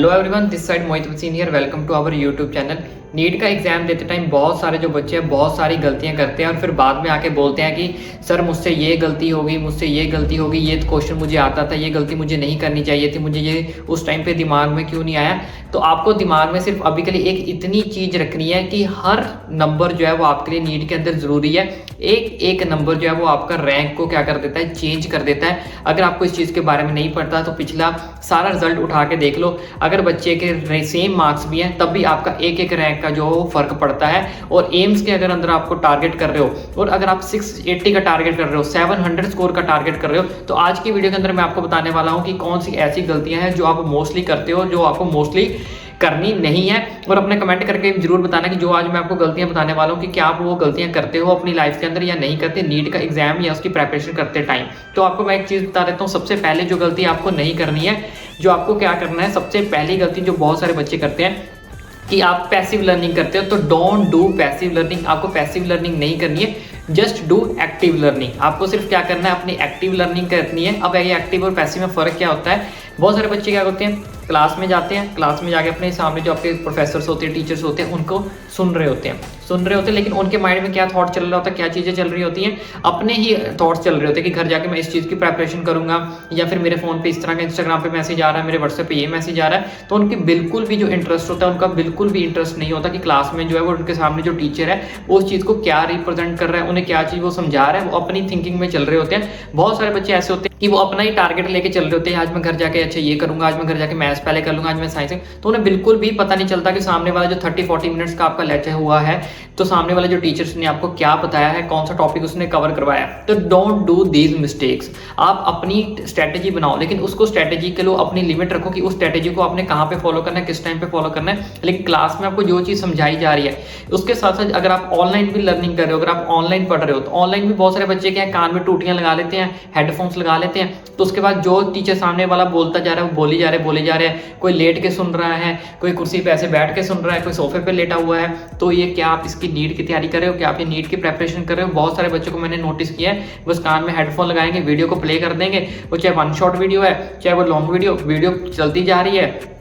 Hello everyone, this side Mohit Waseen here. Welcome to our YouTube channel. NEET का exam देते time बहुत सारे जो बच्चे हैं बहुत सारी गलतियां करते हैं और फिर बाद में आके बोलते हैं कि सर मुझसे ये गलती होगी, मुझसे ये गलती होगी, ये क्वेश्चन मुझे आता था, ये गलती मुझे नहीं करनी चाहिए थी, मुझे ये उस टाइम पे दिमाग में क्यों नहीं आया। तो आपको दिमाग में सिर्फ अभी के लिए एक इतनी चीज रखनी है कि हर नंबर जो है वो आपके लिए नीट के अंदर जरूरी है। एक एक नंबर जो है वो आपका रैंक को क्या कर देता है, चेंज कर देता है। अगर आपको इस चीज के बारे में नहीं पता तो पिछला सारा रिजल्ट उठा के देख लो। अगर बच्चे के सेम मार्क्स भी हैं तब भी आपका एक एक रैंक का जो फर्क पड़ता है। और एम्स के अगर अंदर आपको टारगेट कर रहे हो और अगर आप 680 का टारगेट कर रहे हो, 700 स्कोर का टारगेट कर रहे हो, तो आज की वीडियो के अंदर मैं आपको बताने वाला हूं कि कौन सी ऐसी गलतियां हैं जो आप मोस्टली करते हो, जो आपको मोस्टली करनी नहीं है। और अपने कमेंट करके जरूर बताना कि जो आज मैं आपको गलतियां बताने वाला हूं कि क्या आप वो गलतियां करते हो अपनी लाइफ के अंदर या नहीं करते नीट का एग्जाम या उसकी प्रिपरेशन करते टाइम। तो आपको मैं एक चीज बता देता हूं, सबसे पहले जो गलती आपको नहीं करनी है, जो आपको क्या करना है, सबसे पहली गलती जो बहुत सारे बच्चे करते हैं कि आप पैसिव लर्निंग करते हो। तो डोंट डू पैसिव लर्निंग। आपको पैसिव लर्निंग नहीं करनी है, जस्ट डू एक्टिव लर्निंग। आपको सिर्फ क्या करना है, अपनी एक्टिव लर्निंग करनी है। अब ये एक्टिव और पैसिव में फर्क क्या होता है, बहुत सारे बच्चे क्या करते हैं, क्लास में जाते हैं, क्लास में जाके अपने सामने जो आपके प्रोफेसर्स होते हैं, टीचर्स होते हैं, उनको सुन रहे होते हैं, लेकिन उनके माइंड में क्या थॉट चल रहा होता है, क्या चीज़ें चल रही होती हैं, अपने ही थॉट्स चल रहे होते हैं कि घर जाके मैं इस चीज़ की प्रिपरेशन करूंगा, या फिर मेरे फोन पे इस तरह का इंस्टाग्राम पे मैसेज आ रहा है, मेरे व्हाट्सएप पे ये मैसेज आ रहा है। तो उनकी बिल्कुल भी जो इंटरेस्ट होता है, उनका बिल्कुल भी इंटरेस्ट नहीं होता कि क्लास में जो है वो उनके सामने जो टीचर है वो उस चीज़ को क्या रिप्रेजेंट कर रहा है, उन्हें क्या चीज़ वो समझा रहा है। वो अपनी थिंकिंग में चल रहे होते हैं। बहुत सारे बच्चे ऐसे होते हैं कि वो अपना ही टारगेट लेके चल रहे होते हैं, आज मैं घर जाके अच्छा ये करूंगा, आज मैं घर जाके मैथ्स पहले कर लूंगा, आज मैं साइंस। तो उन्हें बिल्कुल भी पता नहीं चलता कि सामने वाला जो 30-40 मिनट्स का आपका लेक्चर हुआ है, तो सामने वाले जो टीचर्स ने आपको क्या बताया है, कौन सा टॉपिक उसने कवर करवाया। तो डोंट डू दीज मिस्टेक्स। आप अपनी स्ट्रेटेजी बनाओ, लेकिन उसको स्ट्रेटेजी के लिए अपनी लिमिट रखो कि उस स्ट्रेटेजी को आपने कहाँ पे फॉलो करना है, किस टाइम पे फॉलो करना है। लेकिन क्लास में आपको जो चीज समझाई जा रही है उसके साथ साथ अगर आप ऑनलाइन भी लर्निंग कर रहे हो, अगर आप ऑनलाइन पढ़ रहे हो, तो ऑनलाइन भी बहुत सारे बच्चे क्या है, कान में टूटियां लगा लेते हैं, हेडफोन्स लगा लेते हैं। तो उसके बाद जो टीचर सामने वाला बोलता जा रहा है वो बोले जा रहे हैं। कोई लेट के सुन रहा है, कोई कुर्सी पे ऐसे बैठ के सुन रहा है, कोई सोफे पे लेटा हुआ है। तो ये क्या आप इसकी नीट की तैयारी कर रहे हो, क्या आप ये नीट की प्रिपरेशन कर रहे हो? बहुत सारे बच्चों को मैंने नोटिस किया है, बस कान में हेडफोन लगाएंगे, वीडियो को प्ले कर देंगे, वो चाहे वन शॉट वीडियो है चाहे वो लॉन्ग वीडियो चलती जा रही है।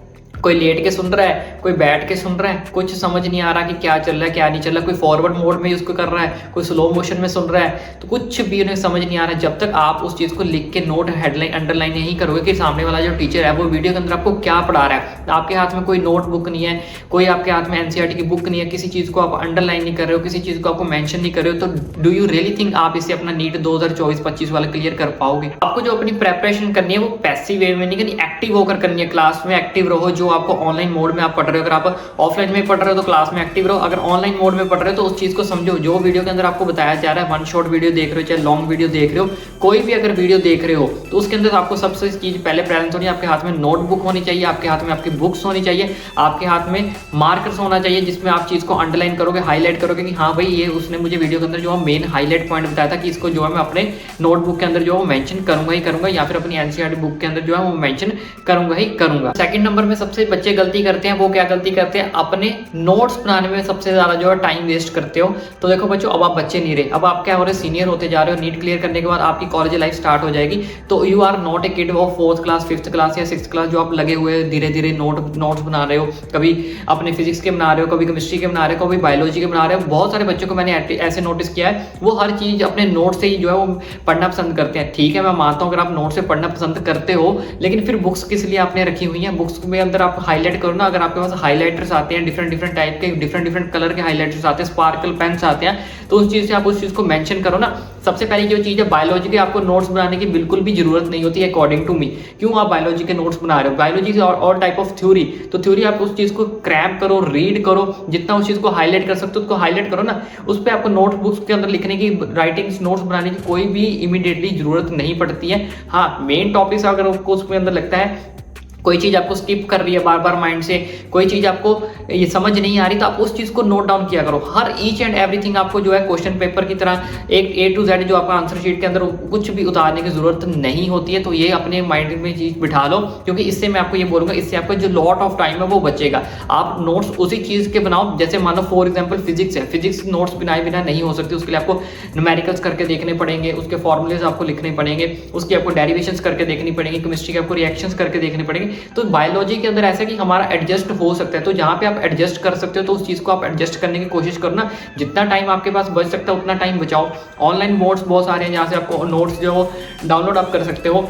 कोई लेट के सुन रहा है, कोई बैठ के सुन रहा है, कुछ समझ नहीं आ रहा कि क्या चल रहा है क्या नहीं चल रहा है। कोई फॉरवर्ड मोड में उसको कर रहा है, कोई स्लो मोशन में सुन रहा है, तो कुछ भी उन्हें समझ नहीं आ रहा है। जब तक आप उस चीज को लिख के नोट हेडलाइन अंडरलाइन नहीं करोगे कि सामने वाला जो टीचर है वो वीडियो के अंदर आपको क्या पढ़ा रहा है, आपके हाथ में कोई नोट बुक नहीं है, कोई आपके हाथ में एनसीईआरटी की बुक नहीं है, किसी चीज को आप अंडरलाइन नहीं कर रहे हो, किसी चीज को आपको मेंशन नहीं कर रहे हो, तो डू यू रियली थिंक आप इसे अपना नीट 2024-25 वाला क्लियर कर पाओगे? आपको जो अपनी प्रिपरेशन करनी है वो पैसिव वे में नहीं करनी, एक्टिव होकर करनी है। क्लास में एक्टिव रहो। जो आपको ऑनलाइन मोड में आप पढ़ रहे हो, अगर आप ऑफलाइन में पढ़ रहे हो तो क्लास में एक्टिव रहो, अगर ऑनलाइन मोड में पढ़ रहे हो तो उस चीज को समझो जो वीडियो के अंदर आपको बताया जा रहा है। वन शॉट वीडियो देख रहे हो चाहे लॉन्ग वीडियो देख रहे हो, कोई भी अगर वीडियो देख रहे हो तो उसके अंदर आपको सबसे चीज पहले प्रेजेंट होनी है। आपके हाथ में नोटबुक होनी चाहिए, आपके हाथ में आपकी बुक्स होनी चाहिए, आपके हाथ में मार्कर्स होना चाहिए जिसमें आप चीज को अंडरलाइन करोगे, हाईलाइट करोगे कि हाँ भाई ये उसने मुझे वीडियो के अंदर जो मेन हाईलाइट पॉइंट बताया था कि इसको जो है मैं अपने नोटबुक के अंदर जो है मेंशन करूंगा ही करूंगा, या फिर अपनी एनसीईआरटी बुक के अंदर जो है वो मेंशन करूंगा ही करूंगा। सेकंड नंबर में सबसे बच्चे गलती करते हैं, वो क्या गलती करते हैं, अपने नोट्स बनाने में सबसे ज्यादा जो है टाइम वेस्ट करते हो। तो देखो बच्चों, अब आप बच्चे नहीं रहे, अब आप क्या हो रहे, सीनियर होते जा रहे हो। नीट क्लियर करने के बाद आपकी कॉलेज लाइफ स्टार्ट हो जाएगी। तो you are not a kid of 4th class 5th class या 6th क्लास जो आप लगे हुए धीरे धीरे नोट्स बना रहे हो, कभी अपने फिजिक्स के बना रहे हो, कभी केमिस्ट्री के बना रहे हो, कभी बायोलॉजी के बना रहे हो। बहुत सारे बच्चों को मैंने ऐसे नोटिस किया है, वो हर चीज अपने नोट से ही जो है वो पढ़ना पसंद करते हैं। ठीक है, मैं मानता हूँ अगर आप नोट से पढ़ना पसंद करते हो, लेकिन फिर बुक्स किस लिए आपने रखी हुई है? बुक्स में अंदर आप हाईलाइट करो ना। अगर आपके पास हाईलाइटर्स आते हैं, डिफरेंट टाइप के डिफरेंट कलर के हाइलाइटर्स आते हैं, स्पार्कल पेन्स आते हैं, तो उस चीज से आप उस चीज को मेंशन करो ना। सबसे पहली जो चीज है, बायोलॉजी के आपको नोट्स बनाने की बिल्कुल भी जरूरत नहीं होती है अकॉर्डिंग टू मी। क्यों आप बायोलॉजी के नोट्स बना रहे हो? बायोलॉजी और टाइप ऑफ थ्योरी, तो थ्योरी आप उस चीज को क्रैप करो, रीड करो, जितना उस चीज को हाईलाइट कर सकते हो उसको हाईलाइट करो ना। उस पर आपको नोट बुक्स के अंदर लिखने की, राइटिंग्स नोट्स बनाने की कोई भी इमीडिएटली जरूरत नहीं पड़ती है। हाँ, मेन टॉपिक्स अगर आपको उसके अंदर लगता है कोई चीज आपको स्किप कर रही है बार बार माइंड से, कोई चीज आपको ये समझ नहीं आ रही, तो आप उस चीज को नोट डाउन किया करो। हर ईच एंड एवरीथिंग आपको जो है क्वेश्चन पेपर की तरह एक A to Z जो आपका आंसर शीट के अंदर कुछ भी उतारने की जरूरत नहीं होती है। तो ये अपने माइंड में चीज बिठा लो, क्योंकि इससे मैं आपको ये बोलूंगा, इससे आपका जो लॉट ऑफ टाइम है वो बचेगा। आप नोट्स उसी चीज के बनाओ, जैसे मानो फॉर एग्जाम्पल फिजिक्स है, फिजिक्स नोट्स बनाए बिना नहीं हो सकती। उसके लिए आपको न्यूमेरिकल्स करके देखने पड़ेंगे, उसके फॉर्मुलेज आपको लिखने पड़ेंगे, उसकी आपको डेरिवेशंस करके देखनी पड़ेंगी, केमिस्ट्री के आपको रिएक्शंस करके देखने पड़ेंगे। तो बायोलॉजी के अंदर ऐसा है कि हमारा एडजस्ट हो सकता है, तो जहाँ पे आप एडजस्ट कर सकते हो तो उस चीज़ को आप एडजस्ट करने की कोशिश करो ना। जितना टाइम आपके पास बच सकता है उतना टाइम बचाओ। ऑनलाइन बोर्ड्स बहुत सारे हैं जहाँ से आपको नोट्स जो डाउनलोड आप कर सकते हो,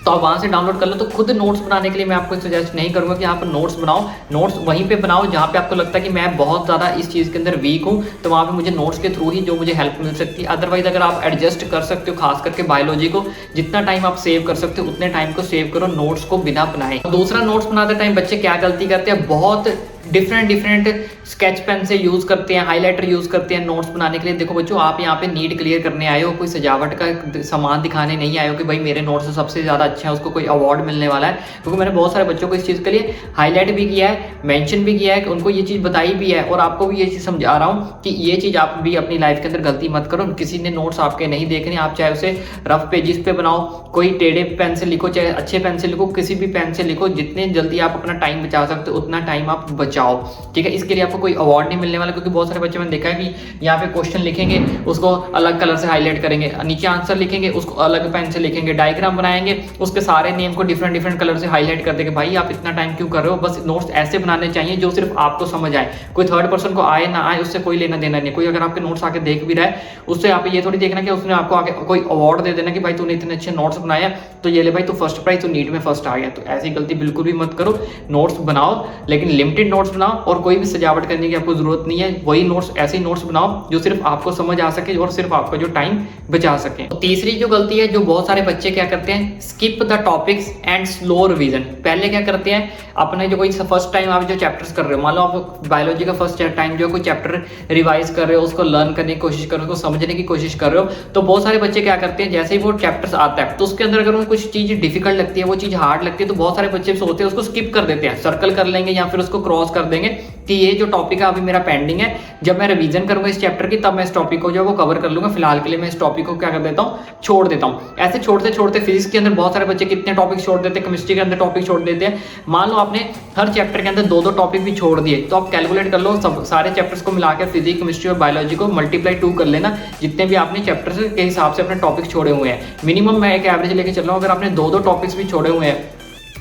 तो आप वहाँ से डाउनलोड कर लो। तो खुद नोट्स बनाने के लिए मैं आपको सजेस्ट नहीं करूँगा कि आप नोट्स बनाओ। नोट्स वहीं पे बनाओ जहाँ पे आपको लगता है कि मैं बहुत ज़्यादा इस चीज़ के अंदर वीक हूँ, तो वहाँ पे मुझे नोट्स के थ्रू ही जो मुझे हेल्प मिल सकती है। अदरवाइज अगर आप एडजस्ट कर सकते हो, खास करके बायोलॉजी को जितना टाइम आप सेव कर सकते हो उतने टाइम को सेव करो नोट्स को बिना बनाए। दूसरा, नोट्स बनाते टाइम बच्चे क्या गलती करते हैं, बहुत डिफरेंट स्केच पेन से यूज़ करते हैं, हाइलाइटर यूज़ करते हैं नोट्स बनाने के लिए। देखो बच्चों, आप यहाँ पे नीट क्लियर करने आए हो, कोई सजावट का सामान दिखाने नहीं आए हो कि भाई मेरे नोट्स सबसे ज़्यादा अच्छे हैं, उसको कोई अवार्ड मिलने वाला है। क्योंकि मैंने बहुत सारे बच्चों को इस चीज़ के लिए हाईलाइट भी किया है, मेंशन भी किया है, कि उनको ये चीज़ बताई भी है, और आपको भी ये चीज़ समझा रहा हूँ कि ये चीज़ आप भी अपनी लाइफ के अंदर गलती मत करो। किसी ने नोट्स आपके नहीं देखने, आप चाहे उसे रफ पेजेस पे बनाओ, कोई टेढ़े पेन से लिखो, चाहे अच्छे पेन से लिखो, किसी भी पेन से लिखो। जितने जल्दी आप अपना टाइम बचा सकते हो उतना टाइम आप बचाओ, ठीक है। इसके लिए आपको कोई अवार्ड नहीं मिलने वाला, क्योंकि बहुत सारे बच्चे मैंने देखा है कि यहाँ पे क्वेश्चन लिखेंगे, उसको अलग कलर से हाईलाइट करेंगे, नीचे आंसर लिखेंगे, उसको अलग पेन से लिखेंगे, डायग्राम बनाएंगे, उसके सारे नेम को डिफरेंट कलर से हाईलाइट कर देंगे। भाई आप इतना टाइम क्यों कर रहे हो? बस नोट्स ऐसे बनाने चाहिए जो सिर्फ आपको समझ आए, कोई थर्ड पर्सन को आए ना आए उससे कोई लेना देना नहीं। कोई अगर आपके नोट्स आके देख भी रहा है, उससे आप ये थोड़ी देखना कि उसने आपको आगे कोई अवार्ड दे देना कि भाई तूने इतने अच्छे नोट्स बनाए तो ये ले भाई तू फर्स्ट प्राइज, तू नीट में फर्स्ट आ गया। तो ऐसी गलती बिल्कुल भी मत करो। नोट्स बनाओ, लेकिन लिमिटेड नोट्स बनाओ, और कोई भी सजावट करने की आपको जरूरत नहीं है। वही नोट्स, ऐसे नोट्स बनाओ जो सिर्फ आपको समझ आ सके और सिर्फ आपका जो टाइम बचा सके। तो तीसरी जो गलती है जो बहुत सारे बच्चे क्या करते हैं, skip the topics and slow revision. पहले क्या करते हैं, अपने जो कोई फर्स्ट टाइम आप जो चैप्टर्स कर रहे हो, मान लो आप बायोलॉजी का फर्स्ट टाइम जो कोई चैप्टर रिवाइज कर रहे हो, उसको लर्न करने की कोशिश कर रहे हो, उसको समझने की कोशिश कर रहे हो, तो बहुत सारे बच्चे क्या करते हैं, जैसे ही वो चैप्टर्स आता है तो उसके अंदर अगर उनको कुछ चीज डिफिकल्ट लगती है, वो चीज हार्ड लगती है, तो बहुत सारे बच्चे सोचते हैं उसको स्किप कर देते हैं, सर्कल कर लेंगे या फिर उसको क्रॉस कर देंगे कि ये जो टॉपिक है अभी मेरा पेंडिंग है, जब मैं रिवीजन करूंगा इस चैप्टर की तब मैं इस टॉपिक को जो वो कवर कर लूंगा। फिलहाल के लिए मैं इस टॉपिक को क्या कर देता हूँ, छोड़ देता हूँ। ऐसे छोड़ते छोड़ते फिजिक्स के अंदर बहुत सारे बच्चे कितने टॉपिक छोड़ देते हैं, केमिस्ट्री के अंदर टॉपिक छोड़ देते हैं। मान लो आपने हर चैप्टर के अंदर दो टॉपिक भी छोड़ दिए, तो आप कैलकुलेट कर लो, सब सारे चैप्टर्स को मिलाकर फिजिक्स, केमिस्ट्री और बायोलॉजी को मल्टीप्लाई 2 कर लेना, जितने भी आपने चैप्टर्स के हिसाब से अपने टॉपिक छोड़े हुए हैं। मिनिमम मैं एक एवरेज लेके चल रहा हूँ, अगर आपने दो टॉपिक्स भी छोड़े हुए हैं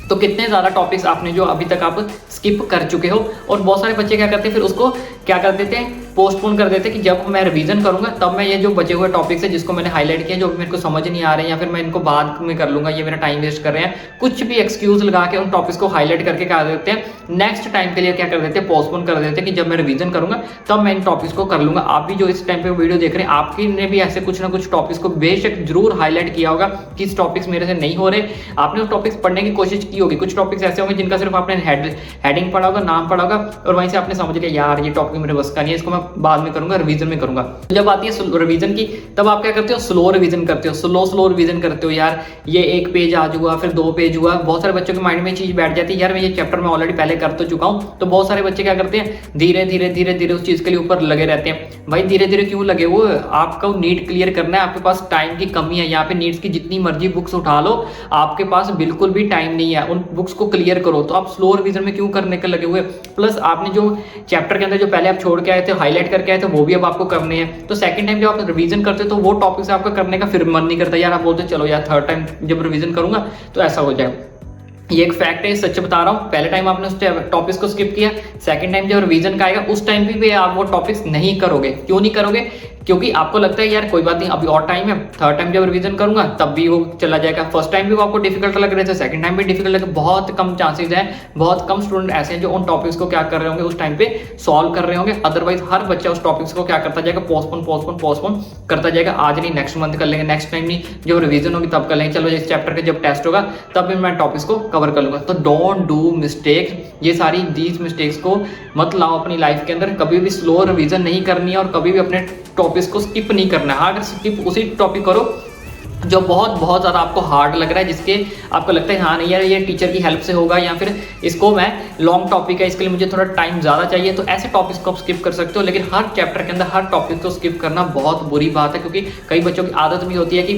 तो कितने ज़्यादा टॉपिक्स आपने जो अभी तक आप स्किप कर चुके हो। और बहुत सारे बच्चे क्या करते हैं, फिर उसको क्या कर देते हैं, पोस्टपोन कर देते हैं कि जब मैं रिवीजन करूंगा तब मैं ये जो बचे हुए टॉपिक्स है जिसको मैंने हाईलाइट किया, जो मेरे को समझ नहीं आ रहे हैं, या फिर मैं इनको बाद में कर लूंगा, ये मेरा टाइम वेस्ट कर रहे हैं, कुछ भी एक्सक्यूज लगा के उन टॉपिक्स को हाईलाइट करके क्या देते हैं, नेक्स्ट टाइम के लिए क्या कर देते हैं, पोस्टपोन कर देते हैं कि जब मैं रिवीजन करूंगा तब मैं इन टॉपिक्स को कर लूंगा। आप भी जो इस टाइम पे वीडियो देख रहे हैं, आपकी ने भी ऐसे कुछ ना कुछ टॉपिक्स को बेशक जरूर हाईलाइट किया होगा कि इस टॉपिक्स मेरे से नहीं हो रहे, आपने उस टॉपिक्स पढ़ने की कोशिश की होगी। कुछ टॉपिक्स ऐसे होंगे जिनका सिर्फ आपने हेडिंग पढ़ा होगा, नाम पढ़ा होगा, और वहीं से आपने समझ लिया यार ये टॉपिक मेरे बस का नहीं है, इसको मैं बाद में करूंगा, रिवीजन में करूंगा। तो जब आती है रिवीजन की, तब आप क्या करते हो, स्लो रिवीजन करते हो, स्लो रिवीजन करते हो। यार ये एक पेज आज हुआ, फिर 2 पेज हुआ। बहुत सारे बच्चों के माइंड में चीज बैठ जाती है, यार मैं ये चैप्टर में ऑलरेडी पहले कर तो चुका हूं। तो बहुत सारे बच्चे क्या करते हैं, धीरे धीरे उस चीज के लिए ऊपर लगे रहते हैं। भाई धीरे धीरे क्यों लगे, वो आपको नीट क्लियर करना है, आपके पास टाइम की कमी है। यहाँ पे नीट्स की जितनी मर्जी बुक्स उठा लो, आपके पास बिल्कुल भी टाइम नहीं है, उन बुक्स को क्लियर करो। तो आप स्लो रिवीजन में क्यों करने के लगे हुए? प्लस आपने जो चैप्टर के अंदर जो पहले आप छोड़ के आए थे, हाईलाइट करके आए थे, वो भी अब आपको करने हैं। तो सेकंड टाइम जब आप रिवीजन करते हो तो वो टॉपिक से आपका करने का फिर मन नहीं करता, यार आप बोलते चलो यार थर्ड टाइम जब रिवीजन करूंगा तो ऐसा हो जाए। ये एक फैक्ट है, सच बता रहा हूँ। पहले टाइम आपने उस टॉपिक्स को स्किप किया, सेकंड टाइम जब रिवीजन का आएगा उस टाइम भी आप वो टॉपिक्स नहीं करोगे। क्यों नहीं करोगे? क्योंकि आपको लगता है यार कोई बात नहीं, अभी और टाइम है, थर्ड टाइम जब रिवीजन करूंगा तब भी वो चला जाएगा। फर्स्ट टाइम भी वो आपको डिफिकल्ट लग रहे थे, सेकंड टाइम भी डिफिकल्ट लगे। बहुत कम चांसेस है, बहुत कम स्टूडेंट ऐसे हैं जो उन टॉपिक्स को क्या कर रहे होंगे, उस टाइम पे सॉल्व कर रहे होंगे। अदरवाइज हर बच्चा उस टॉपिक्स को क्या करता जाएगा, पोस्टपोन करता जाएगा। आज नहीं नेक्स्ट मंथ कर लेंगे, नेक्स्ट टाइम नहीं, जब रिवीजन होगी तब कर लेंगे, चलो इस चैप्टर के जब टेस्ट होगा तब भी मैं टॉपिक्स को कवर कर लूंगा। तो डोंट डू मिस्टेक्स, ये सारी दीज मिस्टेक्स को मत लाओ अपनी लाइफ के अंदर। कभी भी स्लो रिवीजन नहीं करनी है और कभी भी अपने टॉपिक्स को स्किप नहीं करना है। अगर स्किप उसी टॉपिक करो जो बहुत ज़्यादा आपको हार्ड लग रहा है, जिसके आपको लगता है हाँ नहीं यार ये टीचर की हेल्प से होगा, या फिर इसको मैं लॉन्ग टॉपिक है इसके लिए मुझे थोड़ा टाइम ज़्यादा चाहिए, तो ऐसे टॉपिक्स को आप स्किप कर सकते हो। लेकिन हर चैप्टर के अंदर हर टॉपिक को स्किप करना बहुत बुरी बात है, क्योंकि कई बच्चों की आदत भी होती है कि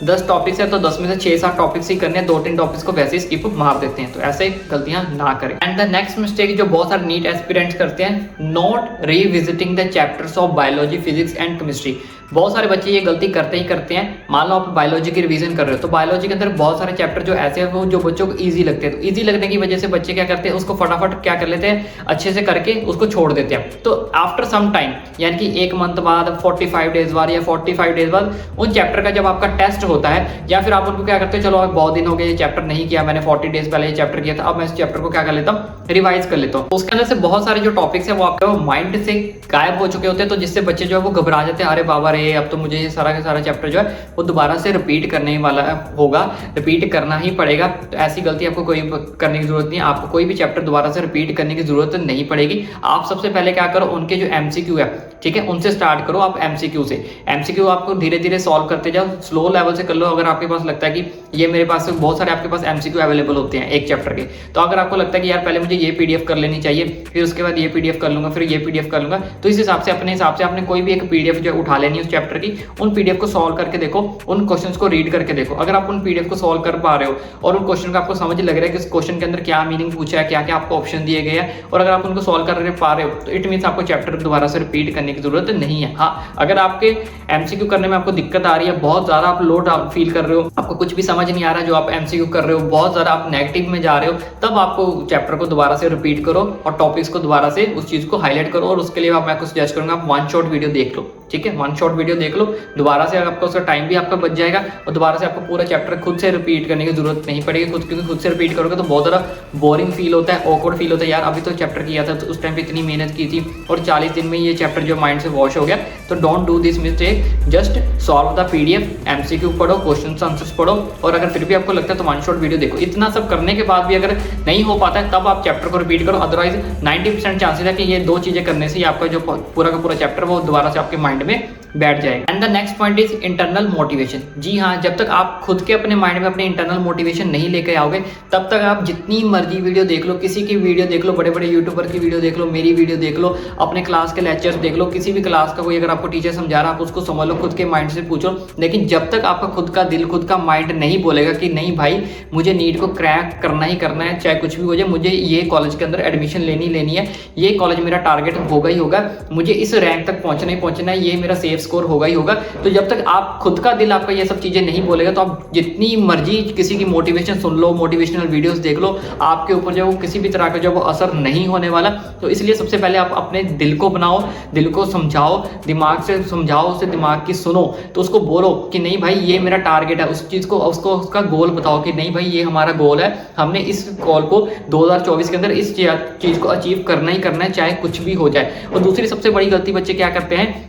10 टॉपिक्स है तो 10 में से 6-7 टॉपिक्स ही करने हैं, 2-3 टॉपिक्स को वैसे ही स्किप मार देते हैं। तो ऐसे गलतियां ना करें। एंड द नेक्स्ट मिस्टेक जो बहुत सारे नीट एस्पिरेंट्स करते हैं, not revisiting the chapters of biology, physics and chemistry. बहुत सारे बच्चे ये गलती करते ही करते हैं। मान मान लो आप बायोलॉजी की रिवीजन कर रहे हो, तो बायोलॉजी के अंदर बहुत सारे चैप्टर जो ऐसे हैं वो जो बच्चों को ईजी लगते हैं, तो ईजी लगने की वजह से बच्चे क्या करते हैं, उसको फटाफट क्या कर लेते हैं, अच्छे से करके उसको छोड़ देते हैं। तो आफ्टर सम टाइम यानी कि 1 मंथ बाद, 45 डेज बाद या 45 डेज बाद उन चैप्टर का जब आपका टेस्ट होता है, या फिर आप उनको क्या करते हो, चलो अब बहुत दिन हो गए ये चैप्टर नहीं किया मैंने, 40 डेज पहले ये चैप्टर किया था, अब मैं इस चैप्टर को क्या कर लेता हूँ, रिवाइज कर लेता हूँ। उसके अंदर से बहुत सारे जो टॉपिक्स है वो आपके माइंड से गायब हो चुके होते हैं, तो जिससे बच्चे जो है वो घबरा जाते हैं, अरे बाबा रे अब तो मुझे ये सारा का सारा चैप्टर जो है वो दोबारा से रिपीट करने वाला होगा, रिपीट करना ही पड़ेगा। तो ऐसी गलती आपको कोई करने की जरूरत नहीं है, आपको कोई भी चैप्टर दोबारा से रिपीट करने की जरूरत नहीं पड़ेगी। आप सबसे पहले क्या करो, उनके जो एमसीक्यू है, ठीक है, उनसे स्टार्ट करो आप एमसीक्यू से। एमसीक्यू आपको धीरे धीरे सॉल्व करते जाओ, स्लो लेवल से कर लो। अगर आपके पास लगता है कि ये मेरे पास बहुत सारे आपके पास एमसीक्यू अवेलेबल होते हैं एक चैप्टर के, तो अगर आपको लगता है कि यार पहले मुझे ये पीडीएफ कर लेनी चाहिए, फिर उसके बाद ये पीडीएफ कर लूंगा, फिर ये पीडीएफ कर लूंगा, तो इस हिसाब से अपने हिसाब से आपने कोई भी एक पीडीएफ जो उठा लेनी है उस चैप्टर की, उन पीडीएफ को सॉल्व करके देखो, उन क्वेश्चंस को रीड करके देखो। अगर आप उन पीडीएफ को सॉल्व कर पा रहे हो और उन क्वेश्चन का आपको समझ लग रहा है कि इस क्वेश्चन के अंदर क्या मीनिंग पूछा है, क्या क्या आपको ऑप्शन दिए गए हैं, और अगर आप उनको सॉल्व कर पा रहे हो, तो इट मीन्स आपको चैप्टर दोबारा से रिपीट करने की जरूरत नहीं है। हाँ, अगर आपके एमसीक्यू करने में आपको दिक्कत आ रही है, बहुत ज्यादा आप लोड फील कर रहे हो, आपको कुछ भी समझ नहीं आ रहा जो आप एमसीक्यू कर रहे हो, बहुत ज्यादा आप नेगेटिव में जा रहे हो, तब आपको चैप्टर को दोबारा से रिपीट करो और टॉपिक्स को दोबारा से उस चीज को हाईलाइट करो। और उसके लिए मैं आपको सजेस्ट करूंगा आप वन शॉट वीडियो देख लो, ठीक है, वन शॉट वीडियो देख लो दोबारा से, आपका उसका टाइम भी आपका बच जाएगा और दोबारा से आपको पूरा चैप्टर खुद से रिपीट करने की जरूरत नहीं पड़ेगी। क्योंकि खुद से रिपीट करोगे तो बहुत ज़्यादा बोरिंग फील होता है, ऑकवर्ड फील होता है, यार अभी तो चैप्टर किया था, तो उस टाइम पे इतनी मेहनत की थी और 40 दिन में ये चैप्टर जो माइंड से वॉश हो गया। तो don't do this mistake, just solve the PDF, MCQ पढ़ो, क्वेश्चन आंसर्स पढ़ो, और अगर फिर भी आपको लगता है तो वन शॉट वीडियो देखो। इतना सब करने के बाद भी अगर नहीं हो पाता है तब आप चैप्टर को रिपीट करो, अदरवाइज 90% चांसेस है कि ये 2 चीजें करने से आपका जो पूरा का पूरा चैप्टर वो दोबारा से आपके माइंड में बैठ जाएगा। And the next point is internal motivation. जी हाँ, जब तक आप खुद के अपने माइंड में अपने इंटरनल मोटिवेशन नहीं लेके आओगे, तब तक आप जितनी मर्जी वीडियो देख लो, किसी की वीडियो देख लो, बड़े बड़े यूट्यूबर की वीडियो देख लो, मेरी वीडियो देख लो, अपने क्लास के लेक्चर्स देख लो, किसी भी क्लास का कोई अगर आपको टीचर समझा रहा है आप उसको समझ लो, खुद के माइंड से पूछो, लेकिन जब तक आपका खुद का दिल, खुद का माइंड नहीं बोलेगा कि नहीं भाई मुझे नीट को क्रैक करना ही करना है, चाहे कुछ भी हो जाए, मुझे ये कॉलेज के अंदर एडमिशन लेनी है, ये कॉलेज मेरा टारगेट होगा ही होगा, मुझे इस रैंक तक पहुंचना ही पहुंचना है, ये मेरा सेफ स्कोर होगा ही होगा, तो जब तक आप खुद का दिल आपका ये सब चीजें नहीं बोलेगा, तो आप जितनी मर्जी किसी की मोटिवेशन सुन लो, मोटिवेशनल वीडियोस देख लो, आपके ऊपर जो किसी भी तरह का जो वो असर नहीं होने वाला। तो इसलिए सबसे पहले आप अपने दिल को बनाओ, दिल को समझाओ, दिमाग से समझाओ, उसे दिमाग की सुनो, तो उसको बोलो कि नहीं भाई ये मेरा टारगेट है, उस चीज को उसको उसका गोल बताओ कि नहीं भाई ये हमारा गोल है, हमने इस गोल को 2024 के अंदर इस चीज को अचीव करना ही करना है, चाहे कुछ भी हो जाए। और दूसरी सबसे बड़ी गलती बच्चे क्या करते हैं,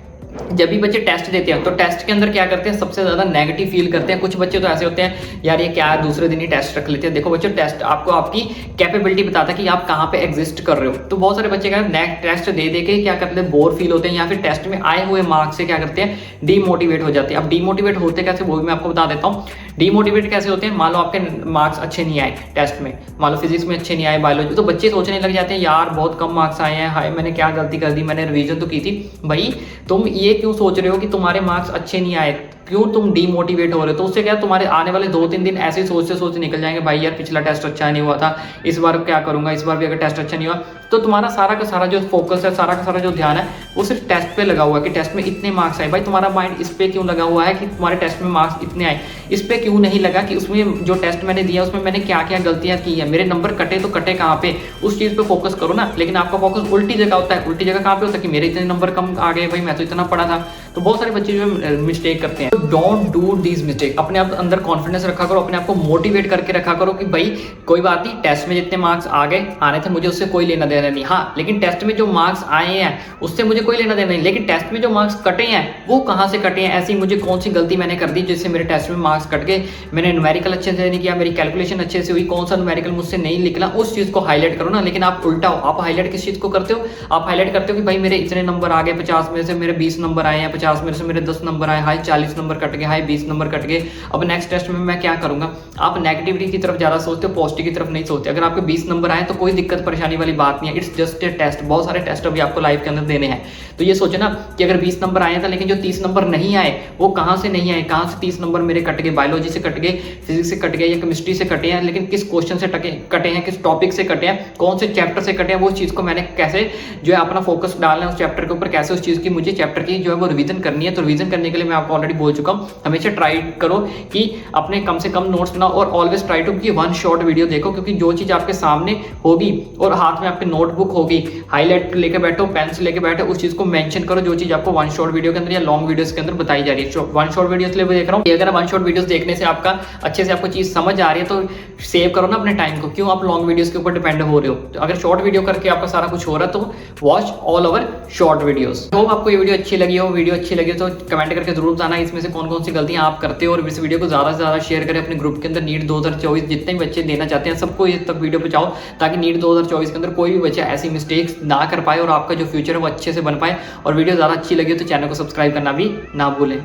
जब भी बच्चे टेस्ट देते हैं तो टेस्ट के अंदर क्या करते हैं, सबसे ज्यादा नेगेटिव फील करते हैं। कुछ बच्चे तो ऐसे होते हैं यार ये क्या दूसरे दिन ही टेस्ट रख लेते हैं। देखो बच्चों, टेस्ट आपको आपकी कैपेबिलिटी बताता है कि आप कहाँ पे एग्जिस्ट कर रहे हो। तो बहुत सारे बच्चे क्या टेस्ट दे दे के क्या करते हैं, बोर फील होते हैं, या फिर टेस्ट में आए हुए मार्क्स से क्या करते हैं, डीमोटिवेट हो जाते हैं। अब डीमोटिवेट होते कैसे वो भी मैं आपको बता देता हूँ। डीमोटिवेट कैसे होते हैं, मान लो आपके मार्क्स अच्छे नहीं आए टेस्ट में, मान लो फिजिक्स में अच्छे नहीं आए, बायोलॉजी, तो बच्चे सोचने लग जाते हैं यार बहुत कम मार्क्स आए हैं, हाय मैंने क्या गलती कर दी, मैंने रिवीजन तो की थी। भाई तुम ये क्यों सोच रहे हो कि तुम्हारे मार्क्स अच्छे नहीं आए, क्यों तुम डीमोटिवेट हो रहे हो? तो उससे क्या तुम्हारे आने वाले 2-3 दिन ऐसे सोचते निकल जाएंगे, भाई यार पिछला टेस्ट अच्छा नहीं हुआ था, इस बार क्या करूंगा, इस बार भी अगर टेस्ट अच्छा नहीं हुआ, तो तुम्हारा सारा का सारा जो फोकस है, सारा का सारा जो ध्यान है वो सिर्फ टेस्ट पे लगा हुआ है कि टेस्ट में इतने मार्क्स आए। भाई तुम्हारा माइंड इस पे क्यों लगा हुआ है कि तुम्हारे टेस्ट में मार्क्स इतने आए, इस पे क्यों नहीं लगा कि उसमें जो टेस्ट मैंने दिया उसमें मैंने क्या क्या गलतियां की है, मेरे नंबर कटे तो कटे कहाँ पे, उस चीज पे फोकस करो ना। लेकिन आपका फोकस उल्टी जगह होता है। उल्टी जगह कहाँ पे होता है कि मेरे इतने नंबर कम आ गए, भाई मैं तो इतना पढ़ा था। तो बहुत सारे बच्चे जो है मिस्टेक करते हैं। Don't do this mistake. अपने आप अंदर कॉन्फिडेंस रखा करो, अपने आप को मोटिवेट करके रखा करो कि भाई कोई बात नहीं, टेस्ट में जितने मार्क्स आने थे मुझे उससे कोई लेना देना नहीं। हाँ, लेकिन टेस्ट में जो मार्क्स आए हैं उससे मुझे कोई लेना देना नहीं, लेकिन टेस्ट में जो मार्क्स कटे हैं वो कहाँ से कटे हैं, ऐसी मुझे कौन सी गलती मैंने कर दी जिससे मेरे टेस्ट में मार्क्स कट गए, मैंने न्यूमेरिकल अच्छे से नहीं किया, मेरी कैलकुलेशन अच्छे से हुई, कौन सा न्यूमेरिकल मुझसे नहीं निकला, उस चीज को हाईलाइट करो ना। लेकिन आप उल्टा हो, आप हाईलाइट किस चीज को करते हो, आप हाईलाइट करते हो कि भाई मेरे इतने नंबर आ गए, 50 में से मेरे 20 नंबर आए हैं, 50 में से मेरे 10 नंबर आए, हाई 40 नंबर कट गए, हाई 20 नंबर कट गए, अब नेक्स्ट टेस्ट में मैं क्या करूंगा। आप नेगेटिविटी की तरफ ज्यादा सोचते हो, पॉजिटिव की तरफ नहीं सोचते। अगर आपके 20 नंबर आए तो कोई दिक्कत परेशानी वाली बात नहीं है, इट्स जस्ट ए टेस्ट। बहुत सारे टेस्ट अभी आपको लाइफ के अंदर देने हैं, तो ये सोचना कि अगर 20 नंबर आए थे लेकिन जो 30 नंबर नहीं आए वो कहाँ से नहीं आए, कहाँ से 30 नंबर मेरे कट गए, बायोलॉजी से कट गए, फिजिक्स से कट गए या केमिस्ट्री से कटे हैं, लेकिन किस क्वेश्चन से कटे हैं, किस टॉपिक से कटे हैं, कौन से चैप्टर से कटे हैं, वो चीज को मैंने कैसे जो है अपना फोकस डालना है उस चैप्टर के ऊपर, कैसे उस चीज की मुझे चैप्टर की जो है वो रिवीजन रिवीजन करनी है तो रिवीजन करने के लिए मैं आपको ऑलरेडी बोल चुका हूँ, हमेशा ट्राई करो कि अपने कम से कम नोट्स बनाओ और ऑलवेज ट्राई टू कि वन शॉर्ट वीडियो देखो, क्योंकि जो चीज़ आपके सामने होगी और हाथ में आपके नोटबुक होगी, हाईलाइट लेके बैठो, पेंसिल लेके बैठो, उस चीज़ को मेंशन करो जो चीज़ आपको वन शॉर्ट वीडियो के अंदर या लॉन्ग वीडियोस के अंदर बताई जा रही है। वन शॉर्ट वीडियोस लिए देख रहा हूँ कि अगर वन शॉर्ट वीडियोस देखने से आपका अच्छे से आपको चीज़ समझ आ रही है तो सेव करो ना अपने टाइम को, क्यों आप लॉन्ग वीडियोस के ऊपर डिपेंड हो रहे हो। तो अगर शॉर्ट वीडियो करके आपका सारा कुछ हो रहा है तो watch all over short videos. Hope आपको ये वीडियो अच्छी लगी हो। वीडियो अच्छी लगी तो कमेंट करके जरूर बताना इसमें से कौन कौन सी गलतियां आप करते हो, और इस वीडियो को ज़्यादा से ज़्यादा शेयर करें अपने ग्रुप के अंदर। नीट 2024 जितने भी बच्चे देना चाहते हैं सबको ये तक वीडियो पहुंचाओ, ताकि नीट 2024 के अंदर कोई भी बच्चा ऐसी मिस्टेक्स ना कर पाए और आपका जो फ्यूचर है वो अच्छे से बन पाए। और वीडियो ज़्यादा अच्छी लगी तो चैनल को सब्सक्राइब करना भी ना भूलें।